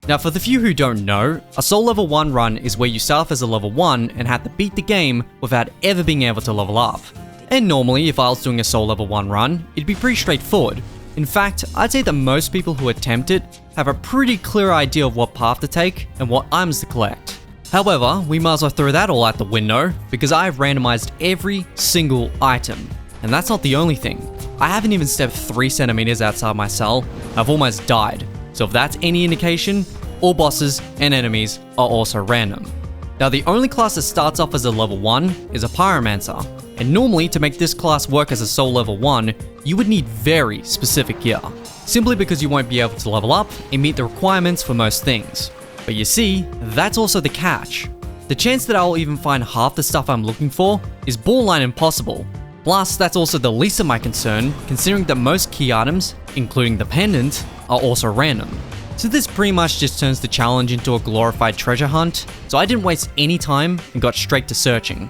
Now for the few who don't know, a Soul Level 1 run is where you start off as a level 1 and have to beat the game without ever being able to level up. And normally, if I was doing a Soul Level 1 run, it'd be pretty straightforward. In fact, I'd say that most people who attempt it have a pretty clear idea of what path to take and what items to collect. However, we might as well throw that all out the window because I've randomized every single item. And that's not the only thing. I haven't even stepped 3 centimeters outside my cell. I've almost died. So if that's any indication, all bosses and enemies are also random. Now the only class that starts off as a level 1 is a Pyromancer. And normally, to make this class work as a Soul Level 1, you would need very specific gear, simply because you won't be able to level up and meet the requirements for most things. But you see, that's also the catch. The chance that I'll even find half the stuff I'm looking for is borderline impossible. Plus, that's also the least of my concern, considering that most key items, including the pendant, are also random. So this pretty much just turns the challenge into a glorified treasure hunt, so I didn't waste any time and got straight to searching.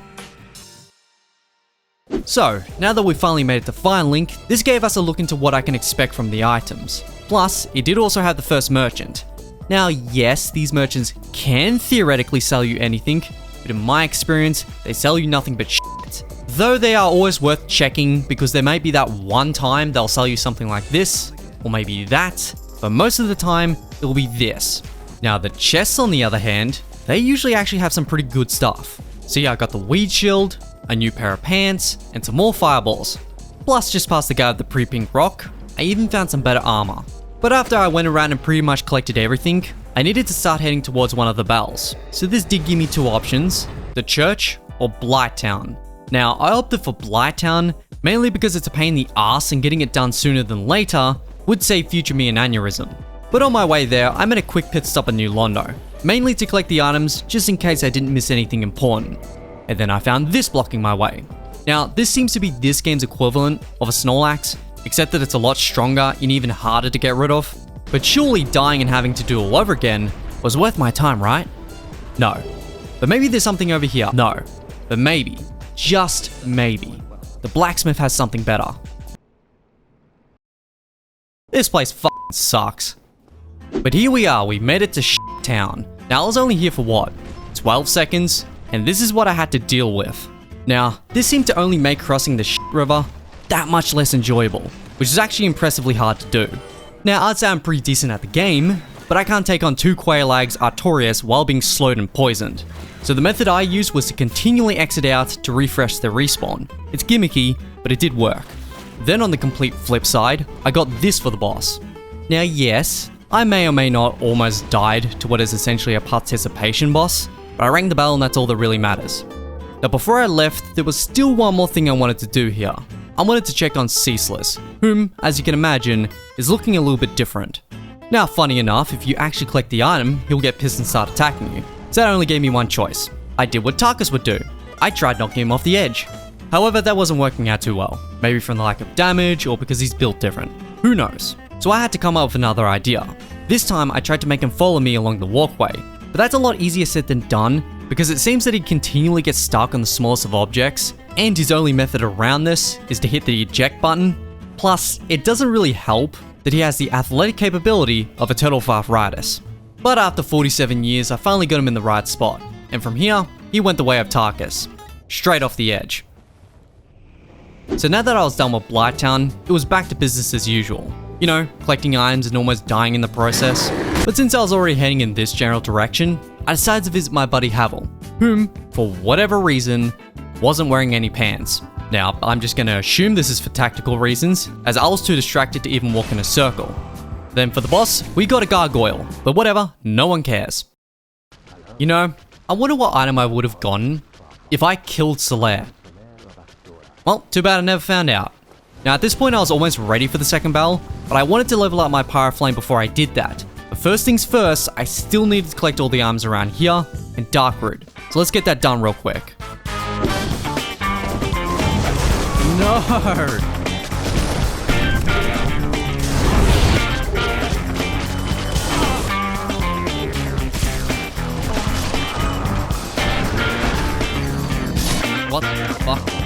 So, now that we've finally made it to Firelink, this gave us a look into what I can expect from the items. Plus, it did also have the first merchant. Now yes, these merchants can theoretically sell you anything, but in my experience, they sell you nothing but shit. Though they are always worth checking because there might be that one time they'll sell you something like this, or maybe that, but most of the time, it will be this. Now the chests on the other hand, they usually actually have some pretty good stuff. See, I got the weed shield, a new pair of pants, and some more fireballs. Plus, just past the guy with the pre-pink rock, I even found some better armor. But after I went around and pretty much collected everything, I needed to start heading towards one of the bells. So this did give me 2 options, the church or Blighttown. Now, I opted for Blighttown mainly because it's a pain in the ass and getting it done sooner than later would save future me an aneurysm. But on my way there, I made a quick pit stop at New Londo, mainly to collect the items just in case I didn't miss anything important. And then I found this blocking my way. Now, this seems to be this game's equivalent of a Snorlax, except that it's a lot stronger and even harder to get rid of. But surely dying and having to do all over again was worth my time, right? No. But maybe there's something over here. No. But maybe, just maybe, the blacksmith has something better. This place f***ing sucks. But here we are, we made it to Xentain. Now I was only here for what? 12 seconds? And this is what I had to deal with. Now, this seemed to only make crossing the river that much less enjoyable, which is actually impressively hard to do. Now, I'd say I'm pretty decent at the game, but I can't take on 2 Quailags Artorias while being slowed and poisoned. So the method I used was to continually exit out to refresh the respawn. It's gimmicky, but it did work. Then on the complete flip side, I got this for the boss. Now yes, I may or may not almost died to what is essentially a participation boss, but I rang the bell and that's all that really matters. Now before I left, there was still one more thing I wanted to do here. I wanted to check on Ceaseless, whom, as you can imagine, is looking a little bit different. Now funny enough, if you actually collect the item, he'll get pissed and start attacking you. So that only gave me one choice. I did what Tarkus would do. I tried knocking him off the edge. However, that wasn't working out too well. Maybe from the lack of damage or because he's built different. Who knows? So I had to come up with another idea. This time I tried to make him follow me along the walkway. But that's a lot easier said than done, because it seems that he continually gets stuck on the smallest of objects, and his only method around this is to hit the eject button. Plus, it doesn't really help that he has the athletic capability of a turtle for arthritis. But after 47 years, I finally got him in the right spot, and from here, he went the way of Tarkus, straight off the edge. So now that I was done with Blighttown, it was back to business as usual. You know, collecting items and almost dying in the process. But since I was already heading in this general direction, I decided to visit my buddy Havel, whom, for whatever reason, wasn't wearing any pants. Now, I'm just gonna assume this is for tactical reasons, as I was too distracted to even walk in a circle. Then for the boss, we got a gargoyle, but whatever, no one cares. You know, I wonder what item I would have gotten if I killed Solaire. Well, too bad I never found out. Now at this point I was almost ready for the second bell, but I wanted to level up my Pyroflame before I did that. But first things first, I still needed to collect all the items around here and Darkroot. So let's get that done real quick. No! What the fuck?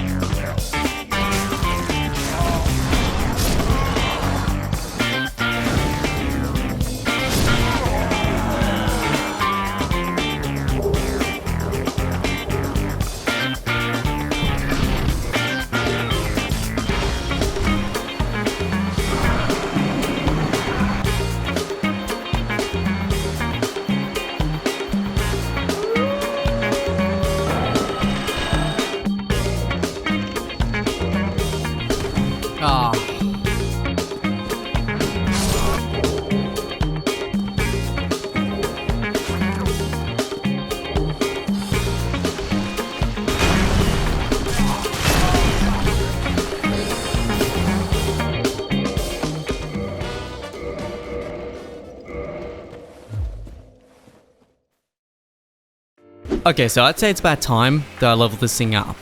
Okay, so I'd say it's about time that I level this thing up.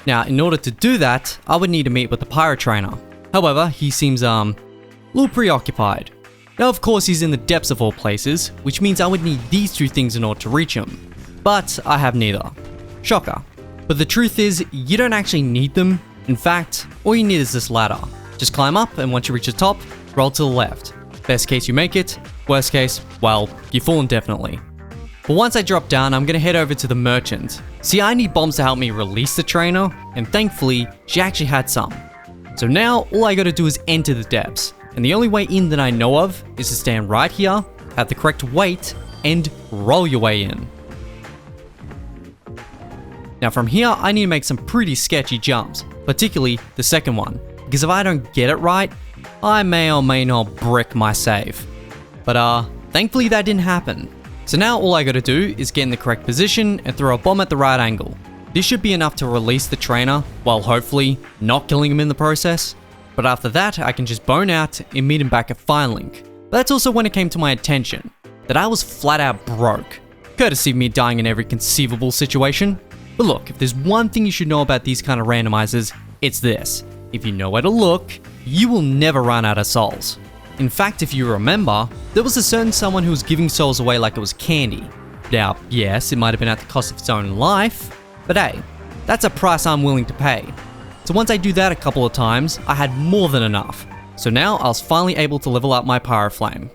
Now, in order to do that, I would need to meet with the Pyro Trainer. However, he seems, a little preoccupied. Now, of course, he's in the depths of all places, which means I would need these two things in order to reach him. But I have neither. Shocker. But the truth is, you don't actually need them. In fact, all you need is this ladder. Just climb up, and once you reach the top, roll to the left. Best case you make it, worst case, well, you fall indefinitely. But once I drop down, I'm gonna head over to the merchant. See, I need bombs to help me release the trainer, and thankfully, she actually had some. So now, all I gotta do is enter the depths, and the only way in that I know of is to stand right here, have the correct weight, and roll your way in. Now from here, I need to make some pretty sketchy jumps, particularly the second one, because if I don't get it right, I may or may not brick my save. But thankfully that didn't happen. So now all I gotta do is get in the correct position and throw a bomb at the right angle. This should be enough to release the trainer, while hopefully not killing him in the process. But after that, I can just bone out and meet him back at Firelink. But that's also when it came to my attention, that I was flat out broke, courtesy of me dying in every conceivable situation. But look, if there's one thing you should know about these kind of randomizers, it's this. If you know where to look, you will never run out of souls. In fact, if you remember, there was a certain someone who was giving souls away like it was candy. Now, yes, it might have been at the cost of its own life, but hey, that's a price I'm willing to pay. So once I do that a couple of times, I had more than enough. So now I was finally able to level up my Pyro Flame.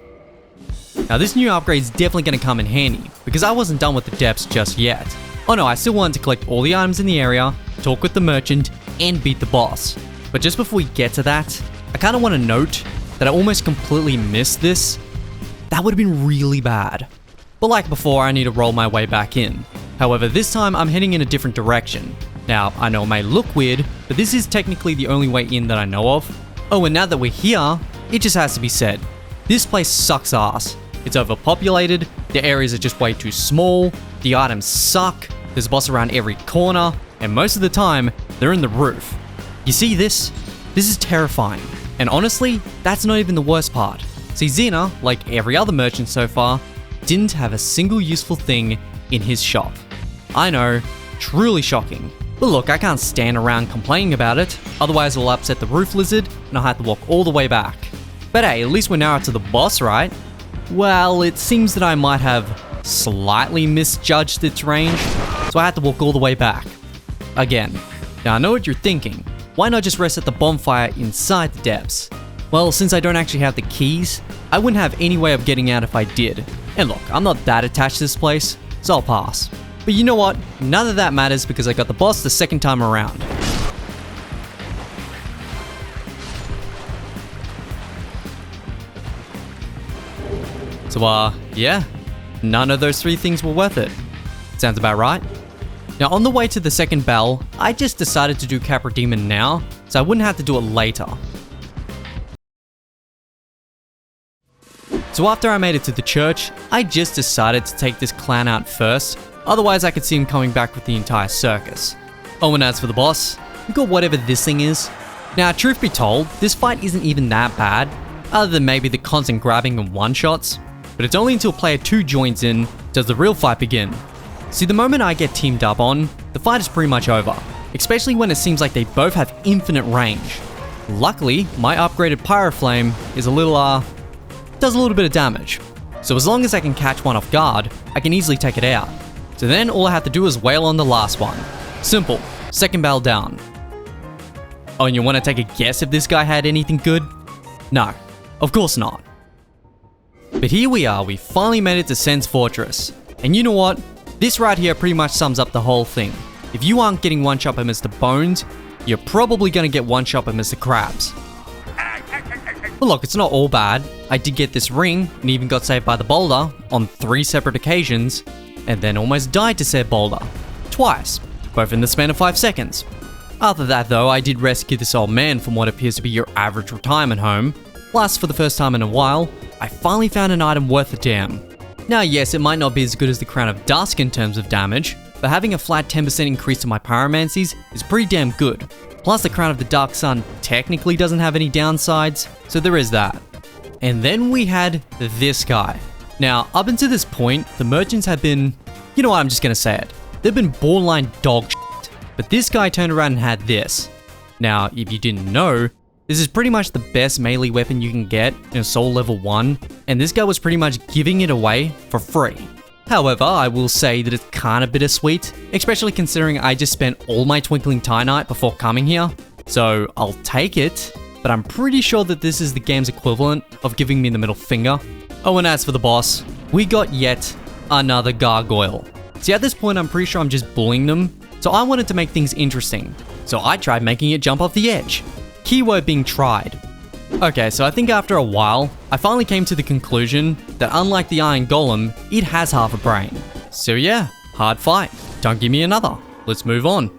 Now this new upgrade is definitely going to come in handy, because I wasn't done with the depths just yet. Oh no, I still wanted to collect all the items in the area, talk with the merchant, and beat the boss. But just before we get to that, I kind of want to note that I almost completely missed this. That would have been really bad. But like before, I need to roll my way back in. However, this time I'm heading in a different direction. Now, I know it may look weird, but this is technically the only way in that I know of. Oh, and now that we're here, it just has to be said. This place sucks ass. It's overpopulated, the areas are just way too small, the items suck, there's a boss around every corner, and most of the time, they're in the roof. You see this? This is terrifying. And honestly, that's not even the worst part. See, Xena, like every other merchant so far, didn't have a single useful thing in his shop. I know, truly shocking. But look, I can't stand around complaining about it, otherwise it'll upset the roof lizard and I'll have to walk all the way back. But hey, at least we're now up to the boss, right? Well, it seems that I might have slightly misjudged its range, so I had to walk all the way back. Again. Now I know what you're thinking. Why not just rest at the bonfire inside the depths? Well, since I don't actually have the keys, I wouldn't have any way of getting out if I did. And look, I'm not that attached to this place, so I'll pass. But you know what? None of that matters because I got the boss the second time around. So yeah, none of those three things were worth it. Sounds about right. Now on the way to the second bell, I just decided to do Capra Demon now, so I wouldn't have to do it later. So after I made it to the church, I just decided to take this clown out first, otherwise I could see him coming back with the entire circus. Oh, and as for the boss, we got whatever this thing is. Now truth be told, this fight isn't even that bad, other than maybe the constant grabbing and one-shots, but it's only until player 2 joins in does the real fight begin. See, the moment I get teamed up on, the fight is pretty much over, especially when it seems like they both have infinite range. Luckily, my upgraded Pyro Flame is does a little bit of damage. So as long as I can catch one off guard, I can easily take it out. So then all I have to do is wail on the last one. Simple, second bell down. Oh, and you want to take a guess if this guy had anything good? No, of course not. But here we are, we finally made it to Sen's Fortress. And you know what? This right here pretty much sums up the whole thing. If you aren't getting one-shot by Mr. Bones, you're probably gonna get one-shot by Mr. Krabs. But look, it's not all bad. I did get this ring, and even got saved by the boulder on 3 separate occasions, and then almost died to said boulder. Twice, both in the span of 5 seconds. After that though, I did rescue this old man from what appears to be your average retirement home. Plus, for the first time in a while, I finally found an item worth a damn. Now yes, it might not be as good as the Crown of Dusk in terms of damage, but having a flat 10% increase to my pyromancies is pretty damn good. Plus the Crown of the Dark Sun technically doesn't have any downsides, so there is that. And then we had this guy. Now, up until this point, the merchants had been, you know what, I'm just gonna say it. they've been borderline dog shit. But this guy turned around and had this. Now, if you didn't know, this is pretty much the best melee weapon you can get in Soul Level 1, and this guy was pretty much giving it away for free. However, I will say that it's kinda bittersweet, especially considering I just spent all my Twinkling Titanite before coming here. So I'll take it, but I'm pretty sure that this is the game's equivalent of giving me the middle finger. Oh, and as for the boss, we got yet another gargoyle. See, at this point I'm pretty sure I'm just bullying them, so I wanted to make things interesting. So I tried making it jump off the edge. Keyword being tried. Okay, so I think after a while, I finally came to the conclusion that unlike the Iron Golem, it has half a brain. So yeah, hard fight. Don't give me another. Let's move on.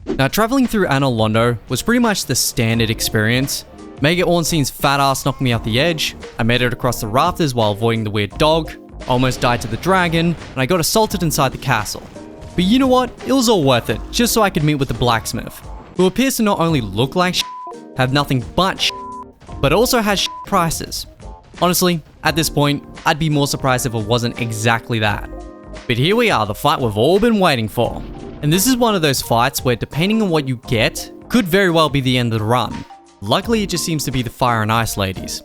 Now, traveling through Anor Londo was pretty much the standard experience. Mega Ornstein's fat ass knocked me off the edge, I made it across the rafters while avoiding the weird dog, almost died to the dragon, and I got assaulted inside the castle. But you know what? It was all worth it, just so I could meet with the blacksmith, who appears to not only look like shit, have nothing but shit, but also has shit prices. Honestly, at this point, I'd be more surprised if it wasn't exactly that. But here we are, the fight we've all been waiting for. And this is one of those fights where depending on what you get, could very well be the end of the run. Luckily, it just seems to be the Fire and Ice ladies.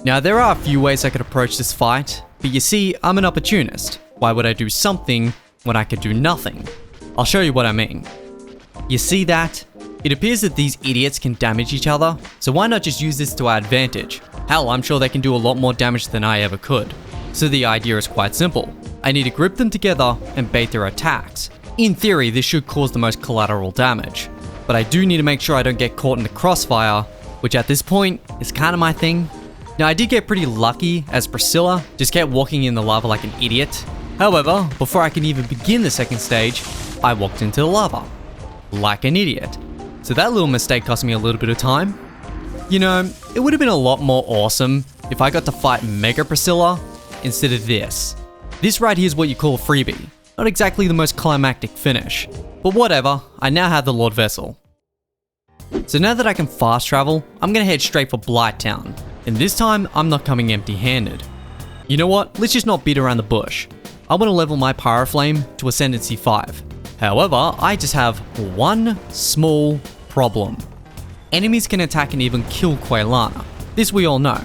Now, there are a few ways I could approach this fight, but you see, I'm an opportunist. Why would I do something when I could do nothing? I'll show you what I mean. You see that? It appears that these idiots can damage each other, so why not just use this to our advantage? Hell, I'm sure they can do a lot more damage than I ever could. So the idea is quite simple. I need to grip them together and bait their attacks. In theory, this should cause the most collateral damage. But I do need to make sure I don't get caught in the crossfire, which at this point is kind of my thing. Now, I did get pretty lucky as Priscilla just kept walking in the lava like an idiot. However, before I can even begin the second stage, I walked into the lava. Like an idiot. So that little mistake cost me a little bit of time. You know, it would have been a lot more awesome if I got to fight Mega Priscilla instead of this. This right here is what you call a freebie. Not exactly the most climactic finish. But whatever, I now have the Lord Vessel. So now that I can fast travel, I'm gonna head straight for Blighttown. And this time, I'm not coming empty-handed. You know what? Let's just not beat around the bush. I want to level my Pyroflame to Ascendancy 5. However, I just have one small problem. Enemies can attack and even kill Quailana. This we all know.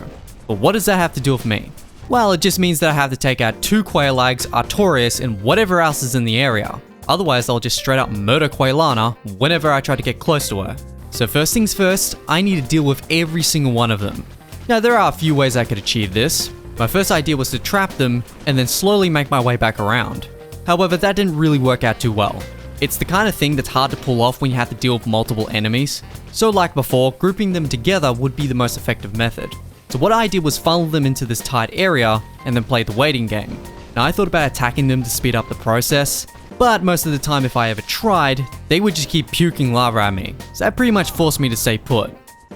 But what does that have to do with me? Well, it just means that I have to take out 2 Quailags, Artorias, and whatever else is in the area. Otherwise, I'll just straight up murder Quailana whenever I try to get close to her. So first things first, I need to deal with every single one of them. Now, there are a few ways I could achieve this. My first idea was to trap them and then slowly make my way back around. However, that didn't really work out too well. It's the kind of thing that's hard to pull off when you have to deal with multiple enemies. So like before, grouping them together would be the most effective method. So what I did was funnel them into this tight area and then play the waiting game. Now, I thought about attacking them to speed up the process, but most of the time if I ever tried, they would just keep puking lava at me. So that pretty much forced me to stay put.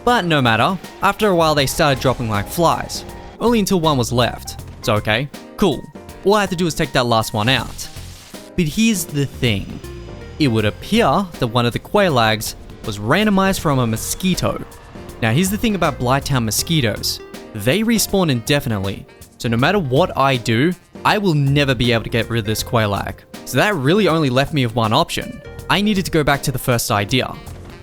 But no matter, after a while they started dropping like flies. Only until one was left. So okay, cool. All I had to do was take that last one out. But here's the thing. It would appear that one of the Quailags was randomized from a mosquito. Now here's the thing about Blighttown mosquitoes. They respawn indefinitely. So no matter what I do, I will never be able to get rid of this Quailag. So that really only left me with one option. I needed to go back to the first idea.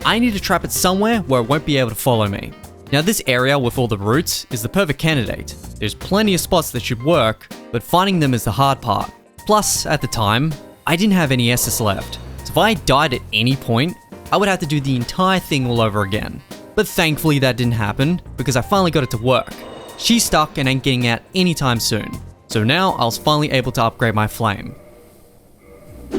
I need to trap it somewhere where it won't be able to follow me. Now this area with all the roots is the perfect candidate. There's plenty of spots that should work, but finding them is the hard part. Plus, at the time, I didn't have any Estus left. So if I died at any point, I would have to do the entire thing all over again. But thankfully that didn't happen, because I finally got it to work. She's stuck and ain't getting out anytime soon. So now I was finally able to upgrade my flame.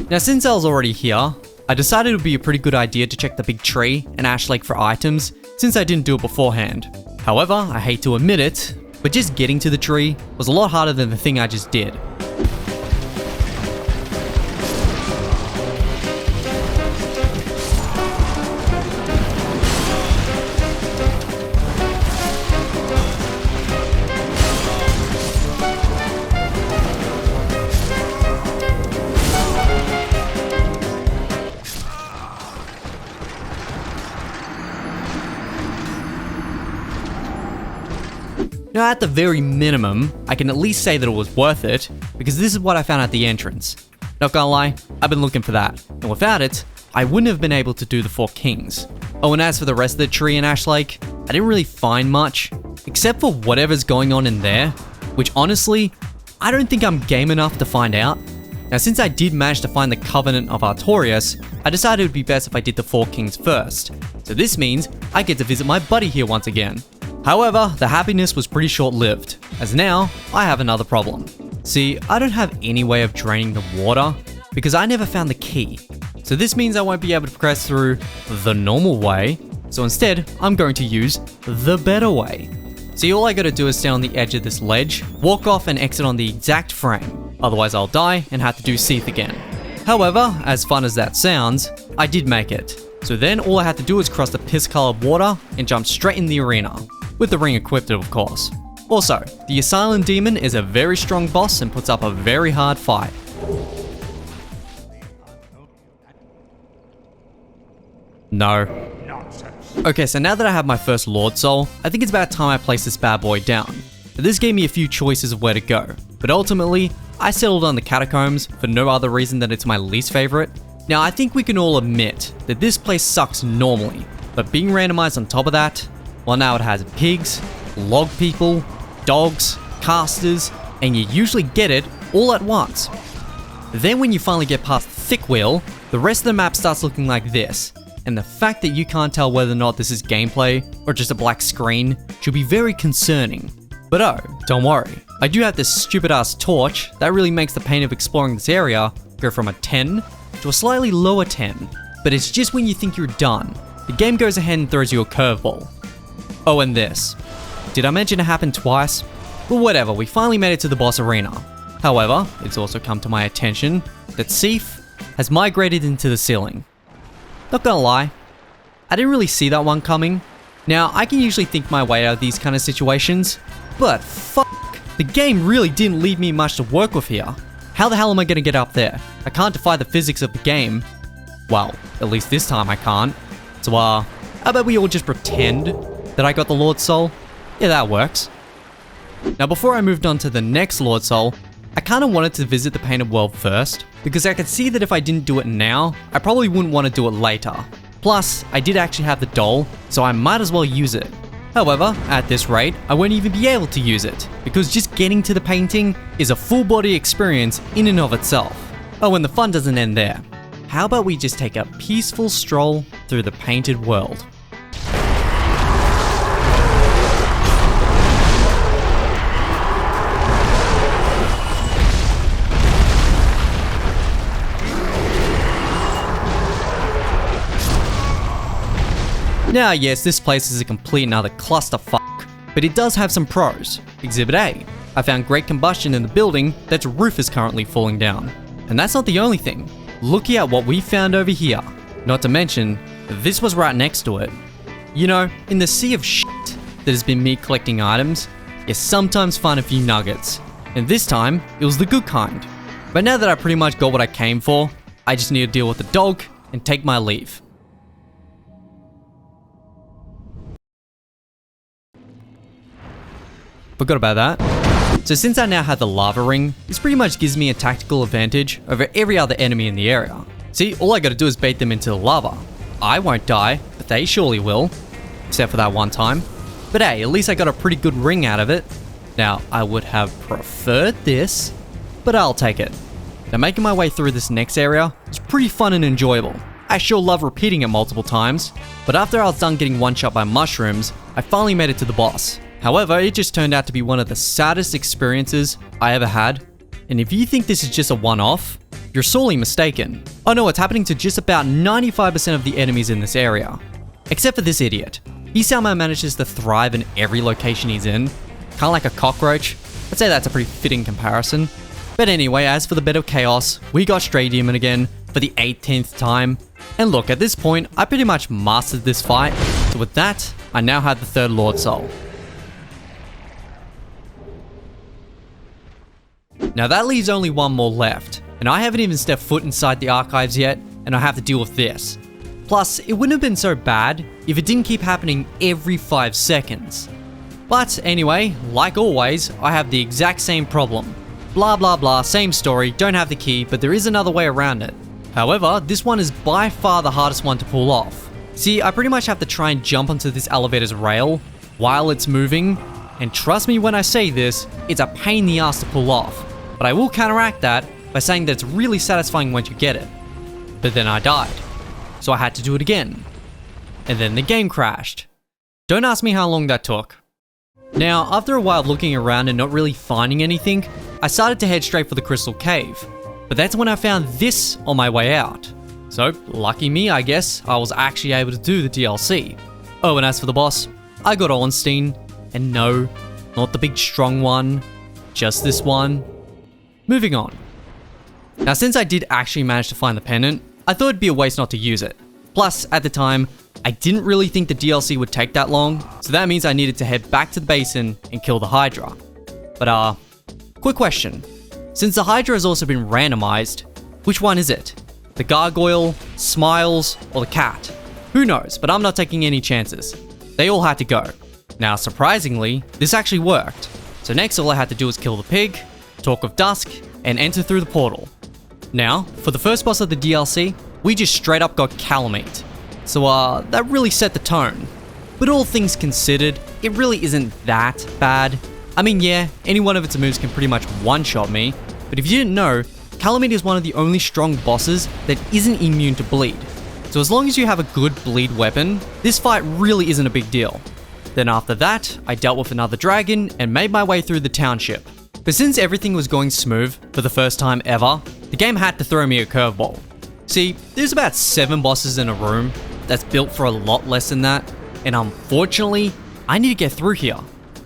Now since I was already here, I decided it would be a pretty good idea to check the big tree and Ash Lake for items, since I didn't do it beforehand. However, I hate to admit it, but just getting to the tree was a lot harder than the thing I just did. Now at the very minimum, I can at least say that it was worth it, because this is what I found at the entrance. Not gonna lie, I've been looking for that, and without it, I wouldn't have been able to do the 4 kings. Oh, and as for the rest of the tree in Ash Lake, I didn't really find much, except for whatever's going on in there, which honestly, I don't think I'm game enough to find out. Now, since I did manage to find the Covenant of Artorias, I decided it would be best if I did the 4 kings first. So this means I get to visit my buddy here once again. However, the happiness was pretty short-lived, as now I have another problem. See, I don't have any way of draining the water because I never found the key. So this means I won't be able to progress through the normal way. So instead, I'm going to use the better way. See, all I gotta do is stay on the edge of this ledge, walk off and exit on the exact frame. Otherwise I'll die and have to do Seath again. However, as fun as that sounds, I did make it. So then all I had to do was cross the piss-colored water and jump straight in the arena. With the ring equipped, of course. Also, the Asylum Demon is a very strong boss and puts up a very hard fight. No. Okay, so now that I have my first Lord Soul, I think it's about time I place this bad boy down. This gave me a few choices of where to go, but ultimately, I settled on the Catacombs for no other reason than it's my least favorite. Now, I think we can all admit that this place sucks normally, but being randomized on top of that, well, now it has pigs, log people, dogs, casters, and you usually get it all at once. Then when you finally get past Thick Wheel, the rest of the map starts looking like this, and the fact that you can't tell whether or not this is gameplay or just a black screen should be very concerning. But oh, don't worry, I do have this stupid ass torch that really makes the pain of exploring this area go from a 10 to a slightly lower 10. But it's just when you think you're done, the game goes ahead and throws you a curveball. Oh, and this. Did I mention it happened twice? Well, whatever, we finally made it to the boss arena. However, it's also come to my attention that Seath has migrated into the ceiling. Not gonna lie, I didn't really see that one coming. Now, I can usually think my way out of these kind of situations, but fuck, the game really didn't leave me much to work with here. How the hell am I gonna get up there? I can't defy the physics of the game. Well, at least this time I can't. So how about we all just pretend that I got the Lord Soul? Yeah, that works. Now, before I moved on to the next Lord Soul, I kinda wanted to visit the Painted World first, because I could see that if I didn't do it now, I probably wouldn't want to do it later. Plus, I did actually have the doll, so I might as well use it. However, at this rate, I won't even be able to use it, because just getting to the painting is a full body experience in and of itself. Oh, and the fun doesn't end there. How about we just take a peaceful stroll through the Painted World? Now, yes, this place is a complete and utter clusterfuck, but it does have some pros. Exhibit A. I found great combustion in the building that's roof is currently falling down. And that's not the only thing. Look at what we found over here. Not to mention, this was right next to it. You know, in the sea of shit that has been me collecting items, you sometimes find a few nuggets. And this time, it was the good kind. But now that I pretty much got what I came for, I just need to deal with the dog and take my leave. Forgot about that. So since I now have the lava ring, this pretty much gives me a tactical advantage over every other enemy in the area. See, all I gotta do is bait them into the lava. I won't die, but they surely will. Except for that one time. But hey, at least I got a pretty good ring out of it. Now, I would have preferred this, but I'll take it. Now, making my way through this next area is pretty fun and enjoyable. I sure love repeating it multiple times, but after I was done getting one shot by mushrooms, I finally made it to the boss. However, it just turned out to be one of the saddest experiences I ever had. And if you think this is just a one-off, you're sorely mistaken. Oh no, it's happening to just about 95% of the enemies in this area. Except for this idiot. He somehow manages to thrive in every location he's in. Kinda like a cockroach. I'd say that's a pretty fitting comparison. But anyway, as for the bit of chaos, we got Stray Demon again for the 18th time. And look, at this point, I pretty much mastered this fight. So with that, I now have the third Lord Soul. Now that leaves only one more left, and I haven't even stepped foot inside the archives yet, and I have to deal with this. Plus, it wouldn't have been so bad if it didn't keep happening every 5 seconds. But anyway, like always, I have the exact same problem. Blah blah blah, same story, don't have the key, but there is another way around it. However, this one is by far the hardest one to pull off. See, I pretty much have to try and jump onto this elevator's rail while it's moving, and trust me when I say this, it's a pain in the ass to pull off. But I will counteract that by saying that it's really satisfying once you get it. But then I died, so I had to do it again. And then the game crashed. Don't ask me how long that took. Now, after a while of looking around and not really finding anything, I started to head straight for the Crystal Cave. But that's when I found this on my way out. So, lucky me, I guess, I was actually able to do the DLC. Oh, and as for the boss, I got Xentain, and no, not the big strong one, just this one. Moving on. Now, since I did actually manage to find the pendant, I thought it'd be a waste not to use it. Plus, at the time, I didn't really think the DLC would take that long, so that means I needed to head back to the basin and kill the Hydra. But quick question. Since the Hydra has also been randomized, which one is it? The Gargoyle, Smiles, or the Cat? Who knows, but I'm not taking any chances. They all had to go. Now, surprisingly, this actually worked. So next all I had to do was kill the pig, Talk of Dusk, and enter through the portal. Now, for the first boss of the DLC, we just straight up got Calamite. So that really set the tone. But all things considered, it really isn't that bad. I mean, yeah, any one of its moves can pretty much one-shot me, but if you didn't know, Calamite is one of the only strong bosses that isn't immune to bleed. So as long as you have a good bleed weapon, this fight really isn't a big deal. Then after that, I dealt with another dragon and made my way through the township. But since everything was going smooth for the first time ever, the game had to throw me a curveball. See, there's about 7 bosses in a room that's built for a lot less than that, and unfortunately, I need to get through here.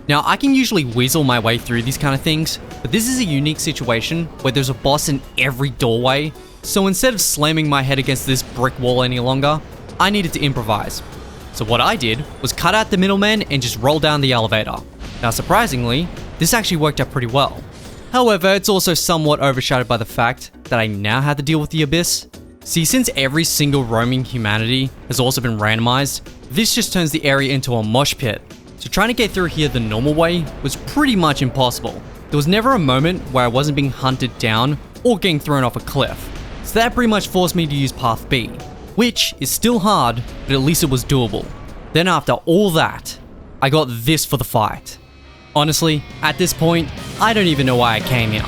Now, I can usually weasel my way through these kind of things, but this is a unique situation where there's a boss in every doorway, so instead of slamming my head against this brick wall any longer, I needed to improvise. So what I did was cut out the middleman and just roll down the elevator. Now surprisingly, this actually worked out pretty well. However, it's also somewhat overshadowed by the fact that I now have to deal with the Abyss. See, since every single roaming humanity has also been randomized, this just turns the area into a mosh pit. So trying to get through here the normal way was pretty much impossible. There was never a moment where I wasn't being hunted down or getting thrown off a cliff. So that pretty much forced me to use Path B, which is still hard, but at least it was doable. Then after all that, I got this for the fight. Honestly, at this point, I don't even know why I came here.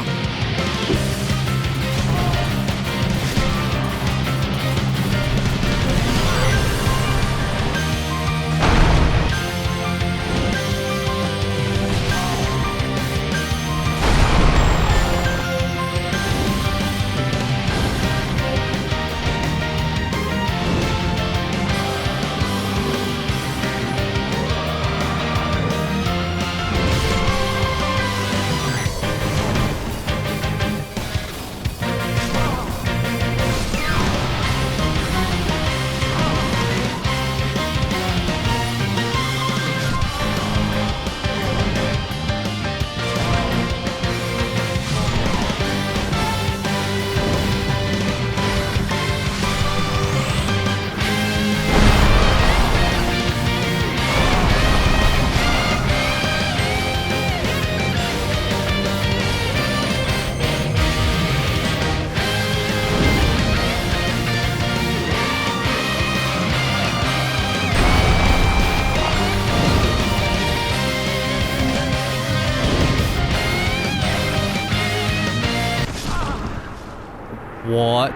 What?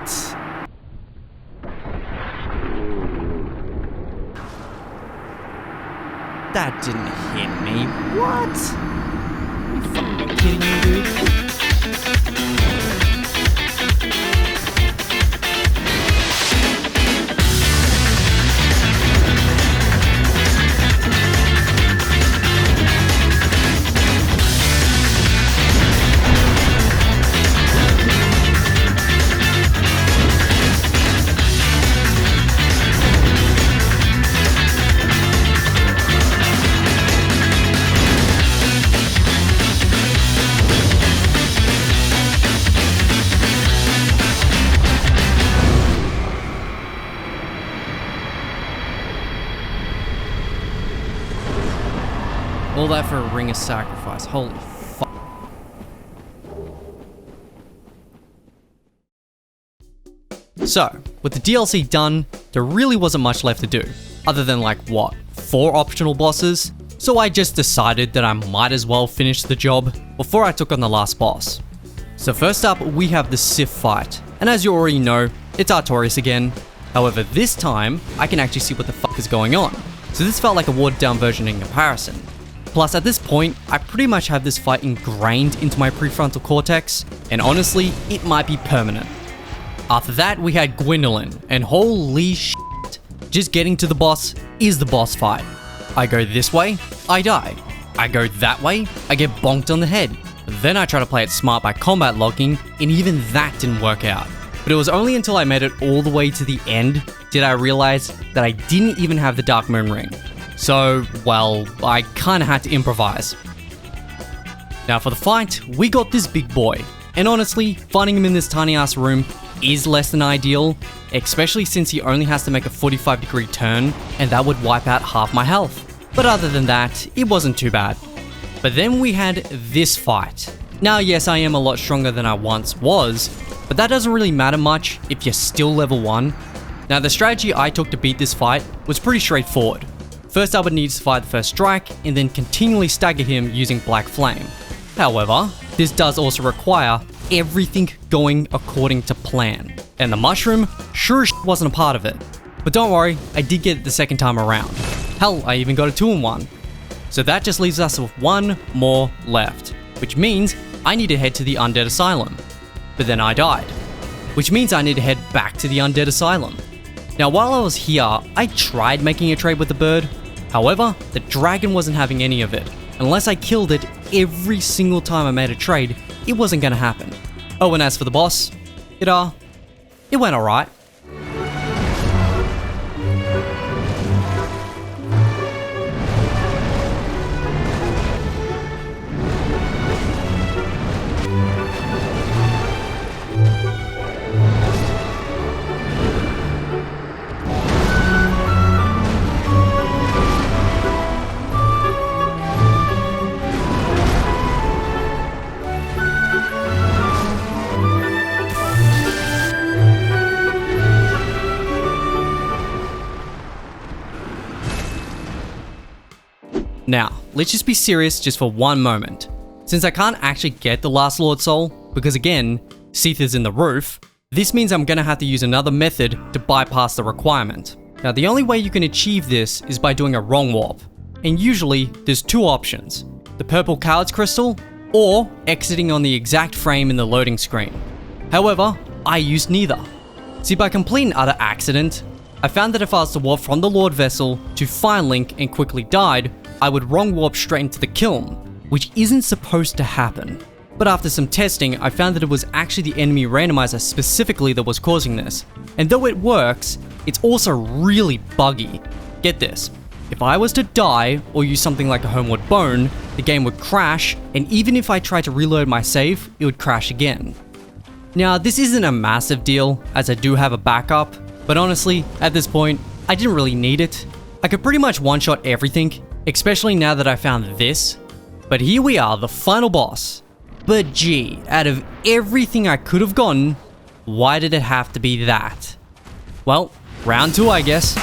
That didn't hit me. What? Are you fucking kidding me, dude? All that for a ring of sacrifice. Holy fuck. So, with the DLC done, there really wasn't much left to do, other than like what, 4 optional bosses? So I just decided that I might as well finish the job before I took on the last boss. So first up, we have the Sif fight, and as you already know, it's Artorias again. However, this time, I can actually see what the fuck is going on, so this felt like a watered down version in comparison. Plus, at this point, I pretty much have this fight ingrained into my prefrontal cortex, and honestly, it might be permanent. After that, we had Gwendolyn, and holy shit, just getting to the boss is the boss fight. I go this way, I die. I go that way, I get bonked on the head. Then I try to play it smart by combat logging, and even that didn't work out. But it was only until I made it all the way to the end did I realize that I didn't even have the Dark Moon Ring. So, well, I kinda had to improvise. Now for the fight, we got this big boy. And honestly, finding him in this tiny ass room is less than ideal, especially since he only has to make a 45-degree turn, and that would wipe out half my health. But other than that, it wasn't too bad. But then we had this fight. Now yes, I am a lot stronger than I once was, but that doesn't really matter much if you're still level 1. Now the strategy I took to beat this fight was pretty straightforward. First I would need to survive the first strike, and then continually stagger him using Black Flame. However, this does also require everything going according to plan. And the mushroom sure as wasn't a part of it. But don't worry, I did get it the second time around. Hell, I even got a 2-in-1. So that just leaves us with 1 more left, which means I need to head to the Undead Asylum. But then I died, which means I need to head back to the Undead Asylum. Now while I was here, I tried making a trade with the bird. However, the dragon wasn't having any of it. Unless I killed it every single time I made a trade, it wasn't gonna happen. Oh, and as for the boss, it went alright. Now, let's just be serious just for one moment. Since I can't actually get the last Lord Soul, because again, Seath is in the roof, this means I'm gonna have to use another method to bypass the requirement. Now the only way you can achieve this is by doing a wrong warp, and usually there's 2 options, the purple Coward's Crystal, or exiting on the exact frame in the loading screen. However, I used neither. See, by complete and utter accident, I found that if I was to warp from the Lord Vessel to find Link and quickly died, I would wrong warp straight into the kiln, which isn't supposed to happen. But after some testing, I found that it was actually the enemy randomizer specifically that was causing this. And though it works, it's also really buggy. Get this, if I was to die or use something like a Homeward Bone, the game would crash, and even if I tried to reload my save, it would crash again. Now this isn't a massive deal, as I do have a backup, but honestly, at this point, I didn't really need it. I could pretty much one-shot everything, especially now that I found this. But here we are, the final boss. But gee, out of everything I could have gotten, why did it have to be that? Well, round 2 I guess.